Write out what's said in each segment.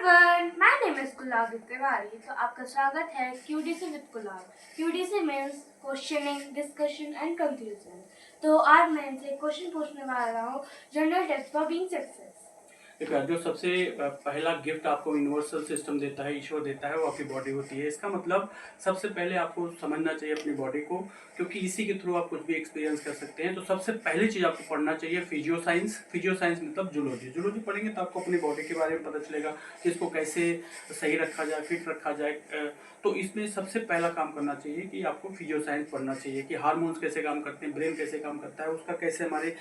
everyone, my name is Kulab Tiwari. तो आपका स्वागत है QDC विद कुलाब। QDC means questioning, discussion and conclusion. तो आज मैं इनसे क्वेश्चन पूछने वाला हूँ general tips for being success. देखो जो सबसे पहला गिफ्ट आपको यूनिवर्सल सिस्टम देता है, ईश्वर देता है, वो आपकी बॉडी होती है। इसका मतलब सबसे पहले आपको समझना चाहिए अपनी बॉडी को, क्योंकि इसी के थ्रू आप कुछ भी एक्सपीरियंस कर सकते हैं। तो सबसे पहली चीज़ आपको पढ़ना चाहिए फिजियो साइंस। फिजियो साइंस मतलब जूलॉजी। जूलॉजी पढ़ेंगे तो आपको अपनी बॉडी के बारे में पता चलेगा कि इसको कैसे सही रखा जाए, फिट रखा जाए। तो इसमें सबसे पहला काम करना चाहिए कि आपको फिजियो साइंस पढ़ना चाहिए कि हार्मोन्स कैसे काम करते हैं, ब्रेन कैसे काम करता है, उसका कैसे हमारे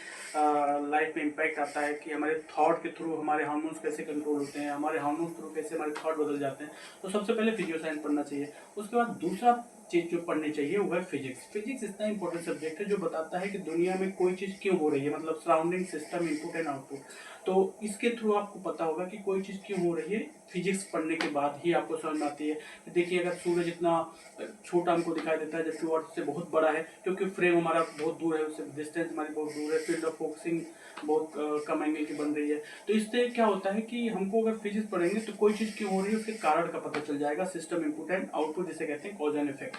लाइफ में इम्पैक्ट आता है, कि हमारे थॉट के थ्रू हमारे हार्मोन्स कैसे कंट्रोल होते हैं, हमारे हार्मोन्स थ्रू कैसे हमारे थॉट बदल जाते हैं। तो सबसे पहले फिजियो साइंस पढ़ना चाहिए। उसके बाद दूसरा चीज़ जो पढ़नी चाहिए वो है फिजिक्स। फिजिक्स इतना इंपॉर्टेंट सब्जेक्ट है जो बताता है कि दुनिया में कोई चीज़ क्यों हो रही है, मतलब surrounding system, input and output. तो इसके थ्रू आपको पता होगा कि कोई चीज़ क्यों हो रही है। फिजिक्स पढ़ने के बाद ही आपको समझ में आती है। देखिए अगर सूरज इतना छोटा हमको दिखाई देता है जबकि वो अर्थ से बहुत बड़ा है, क्योंकि फ्रेम हमारा बहुत दूर है, उससे डिस्टेंस हमारी बहुत दूर है, फील्ड ऑफ फोकसिंग बहुत कम एंगल की बन रही है। तो इससे क्या होता है कि हमको अगर फिजिक्स पढ़ेंगे तो कोई चीज़ क्यों हो रही है उसके कारण का पता चल जाएगा। सिस्टम, इनपुट एंड आउटपुट जिसे कहते हैं कॉज एंड इफेक्ट।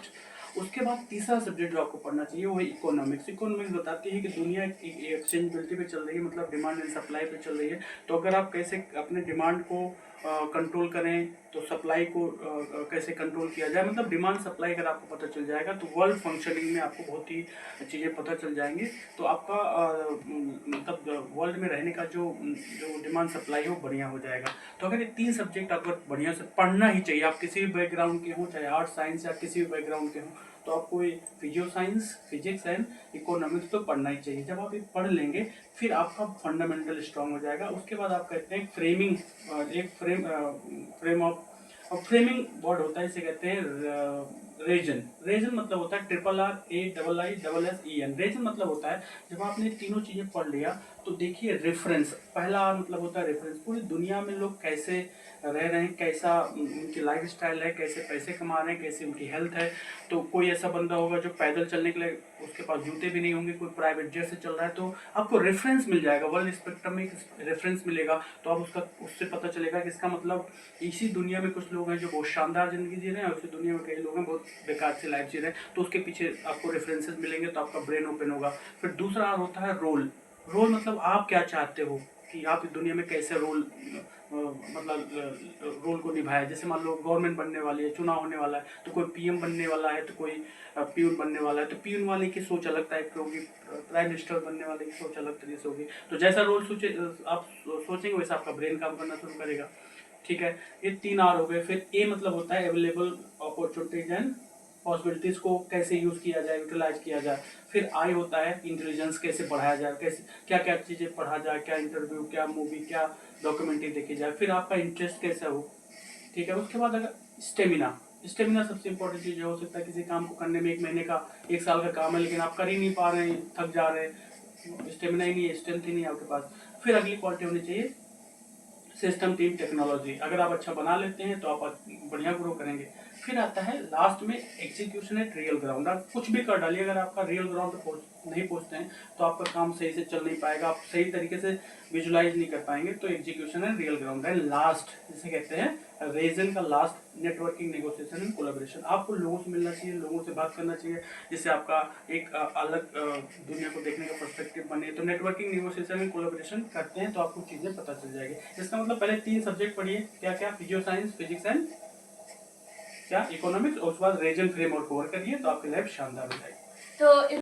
उसके बाद तीसरा सब्जेक्ट जो आपको पढ़ना चाहिए वो है इकोनॉमिक्स। इकोनॉमिक्स बताती है कि दुनिया एक्सचेंजबिलिटी पे चल रही है, मतलब डिमांड एंड सप्लाई पे चल रही है। तो अगर आप कैसे अपने डिमांड को कंट्रोल करें तो सप्लाई को कैसे कंट्रोल किया जाए, मतलब डिमांड सप्लाई अगर आपको पता चल जाएगा तो वर्ल्ड फंक्शनिंग में आपको बहुत ही चीज़ें पता चल जाएंगी। तो आपका मतलब वर्ल्ड में रहने का जो डिमांड सप्लाई है वो बढ़िया हो जाएगा। तो अगर ये तीन सब्जेक्ट आपको बढ़िया से पढ़ना ही चाहिए, आप किसी भी बैकग्राउंड के हों, चाहे आर्ट साइंस या किसी भी बैकग्राउंड के हों, तो आपको ये physio science, physics and economics तो पढ़ना ही चाहिए। जब आप ये पढ़ लेंगे फिर आपका फंडामेंटल स्ट्रांग हो जाएगा। उसके बाद आप कहते हैं फ्रेमिंग, एक फ्रेम ऑफ फ्रेमिंग वर्ड होता है, इसे कहते हैं रीजन। रीजन मतलब होता है RRAIISSEN। रीजन मतलब होता है जब आपने तीनों चीज़ें पढ़ लिया तो देखिए रेफरेंस। पहला मतलब होता है रेफरेंस, पूरी दुनिया में लोग कैसे रह रहे हैं, कैसा उनकी लाइफ स्टाइल है, कैसे पैसे कमा रहे हैं, कैसे उनकी हेल्थ है। तो कोई ऐसा बंदा होगा जो पैदल चलने के लिए उसके पास जूते भी नहीं होंगे, कोई प्राइवेट जेट से चल रहा है, तो आपको रेफरेंस मिल जाएगा, वर्ल्ड स्पेक्ट्रम में एक रेफरेंस मिलेगा। तो आप उससे पता चलेगा कि इसका मतलब इसी दुनिया में कुछ लोग हैं जो बहुत शानदार जिंदगी जी रहे हैं, और उसी दुनिया में कई लोग हैं बहुत बेकार से लाइफ जी रहे हैं। तो उसके पीछे आपको रेफरेंसेस मिलेंगे तो आपका ब्रेन ओपन होगा। फिर दूसरा होता है रोल। रोल मतलब आप क्या चाहते हो कि आप इस दुनिया में कैसे रोल मतलब रोल को निभाए। जैसे मान लो गवर्नमेंट बनने वाली है, चुनाव होने वाला है, तो कोई पीएम बनने वाला है, तो कोई पीयून बनने वाला है। तो पीयून वाले की सोच अलग टाइप की होगी, प्राइम मिनिस्टर बनने वाले की सोच अलग तरीके से होगी। तो जैसा रोल आप सोचेंगे वैसा आपका ब्रेन काम करना शुरू करेगा। ठीक है, ये 3 R हो गए। फिर ए मतलब होता है अवेलेबल अपॉर्चुनिटीज एंड पॉसिबिलिटीज को कैसे यूज किया जाए, यूटिलाइज किया जाए। फिर आई होता है इंटेलिजेंस, कैसे बढ़ाया जाए, कैसे क्या क्या चीज़ें पढ़ा जाए, क्या इंटरव्यू, क्या मूवी, क्या डॉक्यूमेंट्री देखी जाए। फिर आपका इंटरेस्ट कैसा हो। ठीक है, उसके बाद अगर स्टेमिना, स्टेमिना सबसे इंपॉर्टेंट चीज़ हो सकता है किसी काम को करने में 1 महीने का, 1 साल का काम है लेकिन आप कर ही नहीं पा रहे हैं, थक जा रहे हैं, स्टेमिना ही नहीं है, स्ट्रेंथ ही नहीं है आपके पास। फिर अगली क्वालिटी होनी चाहिए सिस्टम, टीम, टेक्नोलॉजी। अगर आप अच्छा बना लेते हैं तो आप बढ़िया ग्रो करेंगे। फिर आता है लास्ट में एग्जीक्यूशन एट रियल ग्राउंड। आप कुछ भी कर डालिए, अगर आपका रियल ग्राउंड पे नहीं पहुंचते हैं तो आपका काम सही से चल नहीं पाएगा, आप सही तरीके से विजुलाइज नहीं कर पाएंगे। तो execution and real ground and last जिसे कहते हैं रीजन का last, networking, negotiation and collaboration. आपको लोगों से मिलना चाहिए, लोगों से बात करना चाहिए, जिससे आपका एक अलग दुनिया को देखने का पर्सपेक्टिव बने। तो नेटवर्किंग, नेगोशिएशन एंड कोलैबोरेशन करते हैं तो आपको चीज़ें पता चल जाएगी। इसका मतलब पहले 3 सब्जेक्ट पढ़िए, क्या क्या, फिजियो साइंस, फिजिक्स एंड क्या इकोनॉमिक्स, और उसके बाद रीजन फ्रेमवर्क कवर करिए तो आपकी लाइफ शानदार हो जाएगी। तो